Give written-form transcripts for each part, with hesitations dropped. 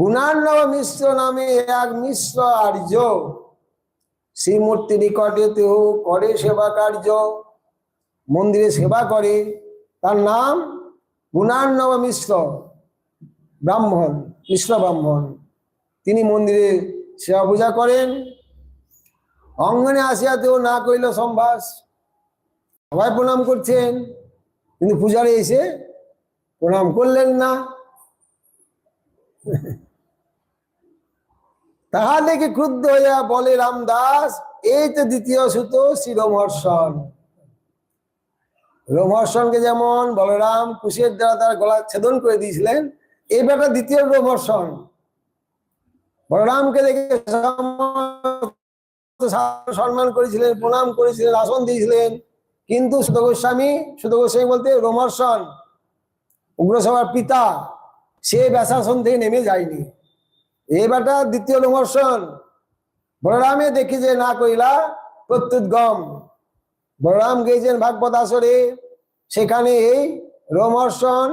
পুনর্নব মিশ্র নামে এক মিশ্র আর্য শ্রীমূর্তি নিকটে তেও করে সেবা কার্য, মন্দিরে সেবা করে। তার নাম পুনর্নব মিশ্র ব্রাহ্মণ, মিশ্র ব্রাহ্মণ। তিনি মন্দিরে সেবা পূজা করেন। অঙ্গনে আসিয়াতেও না কইল সম্ভাস। সবাই প্রণাম করছেন, কিন্তু পূজারে এসে প্রণাম করলেন না। তাহা দেখে ক্রুদ্ধ হইয়া বলে রামদাস, এই তো দ্বিতীয় সুত শ্রী রোমহর্ষণ। রোমহর্ষণকে যেমন বলরাম কুশের দ্বারা তার গলা ছেদন করে দিয়েছিলেন, এই ব্যাপারটা দ্বিতীয় রোমহর্ষণ। বলরামকে দেখে সম্মান করেছিলেন, প্রণাম করেছিলেন, আসন দিয়েছিলেন, কিন্তু সুত গোস্বামী বলতে রোমহর্ষণ উগ্রসভার পিতা, সে ব্যাসাসন থেকে নেমে যায়নি। এবারটা দ্বিতীয় রোমহর্ষণ। বলরামে দেখি যে না কইলা প্রত্যুদ্গম। বলরাম গিয়েছেন ভাগবত আসরে, সেখানে এই রোমহর্ষণ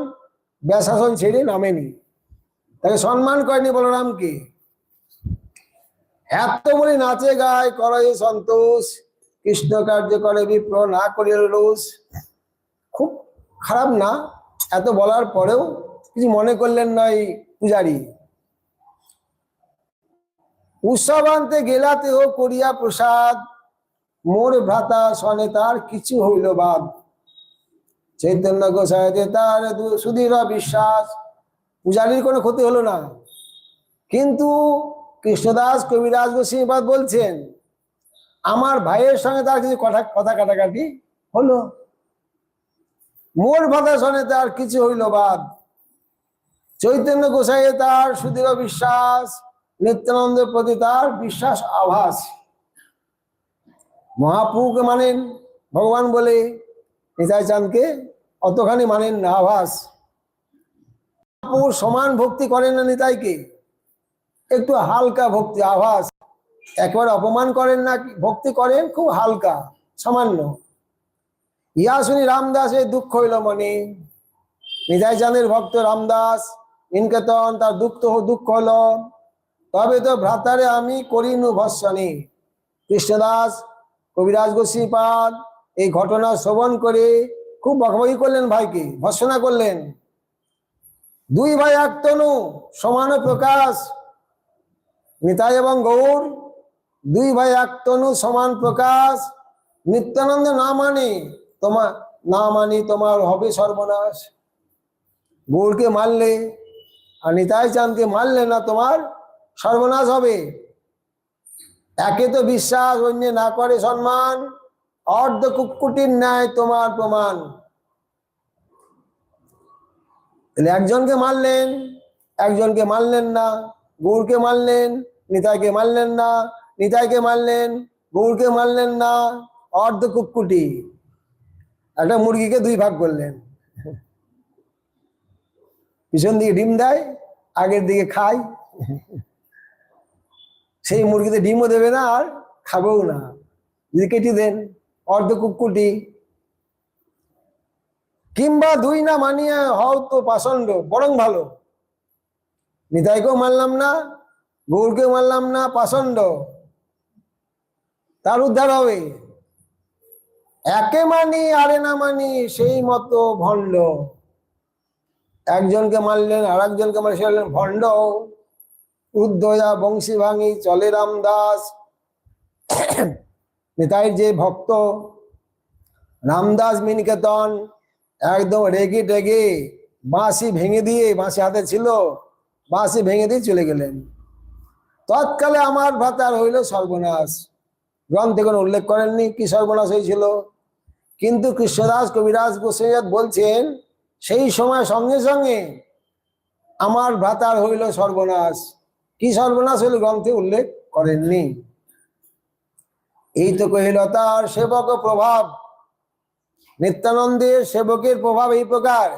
ব্যাসাসন ছেড়ে নামেনি, তাকে সম্মান করেনি বলরামকে। এত বলে নাচে গায় করে সন্তোষ, কৃষ্ণ কার্য করে বিপ্র না করিল রোষ। খুব খারাপ না, এত বলার পরেও কিছু মনে করলেন না এই পূজারী। উৎসবান্তে গেলাতেও করিয়া প্রসাদ, মোর ভ্রাতা সনে তার কিছু হইল বাদ। চৈতন্য গোসাইতে তার সুদৃঢ় বিশ্বাস, পূজারীর কোনো ক্ষতি হলো না। কিন্তু কৃষ্ণদাস কবিরাজ গোস্বামীপাদ বলছেন, আমার ভাইয়ের সঙ্গে তার কিছু কথা কাটাকাটি হলো, মোর ভ্রাতা সনে তার কিছু হইল বাদ। চৈতন্য গোসাইয়ে তার সুদৃঢ় বিশ্বাস, নিত্যানন্দের প্রতি তার বিশ্বাস আভাস। মহাপ্রভুকে মানেন ভগবান বলে, নিতাই চাঁদকে অতখানি মানেন না, আভাস। মহাপ্রভুর সমান ভক্তি করেন না নিতাইকে, একটু হালকা ভক্তি, আভাস। একেবারে অপমান করেন না, ভক্তি করেন খুব হালকা, সামান্য। ইয়া শুনি রামদাসের দুঃখ হইল মনে। নিতাই চাঁদের ভক্ত রামদাস নিকেতন, তার দুঃখ হলো। তবে তো ভ্রাতারে আমি করিনু ভর্সনে। কৃষ্ণদাস কবিরাজ গোস্বামীপাদ এই ঘটনা শ্রবণ করে খুব বকবকি করলেন, ভাইকে ভর্সনা করলেন। দুই ভাই এক তনু সমান প্রকাশ, নিতাই এবং গৌর দুই ভাই এক তনু সমান প্রকাশ। নিত্যানন্দ না মানি তোমার হবে সর্বনাশ। গৌরকে মারলে আর নিতাই চাঁদকে মারলে না, তোমার সর্বনাশ হবে। একে তো বিশ্বাস, অন্য না করে সম্মান, অর্ধ কুকুটির ন্যায় তোমার প্রমাণ। একজনকে মারলেন, একজনকে মারলেন না। গৌরকে মারলেন, নিতাইকে মারলেন না। নিতাইকে মারলেন, গৌরকে মারলেন না। অর্ধ কুকুটি, একটা মুরগিকে দুই ভাগ করলেন। পিছন দিকে ডিম দেয়, আগের দিকে খায়। সেই মুরগিতে ডিমও দেবে না, আর খাবেও না, যদি কেটে দেন। অর্ধ কুকুটি। কিংবা দুই না মানিয়ে হও তো পাষণ্ড, বরং ভালো। নিতাইকেও মানলাম না, গৌরকেও মানলাম না, পাষণ্ড, তার উদ্ধার হবে। একে মানি আরে না মানি সেই মতো ভণ্ড। একজনকে মারলেন, আর একজনকে মারলেন, ভণ্ড। উদ্ধয়া বংশী ভাঙি চলে রামদাস। নিতাইয়ের যে ভক্ত রামদাস মিনিকেতন, একদম রেগে টেগে বাঁশি ভেঙে দিয়ে, বাঁশি হাতে ছিল, বাঁশি ভেঙে দিয়ে চলে গেলেন। তৎকালে আমার ভ্রাতার হইল সর্বনাশ। গ্রন্থে কোনো উল্লেখ করেননি কি সর্বনাশ হয়েছিল, কিন্তু কৃষ্ণদাস কবিরাজ গোস্বামীপাদ বলছেন সেই সময় সঙ্গে সঙ্গে আমার ভ্রাতার হইল সর্বনাশ। কি সর্বনাশ হইল গ্রন্থে উল্লেখ করেননি। এই তো কহিল তার সেবক প্রভাব। নিত্যানন্দের সেবকের প্রভাব এই প্রকার,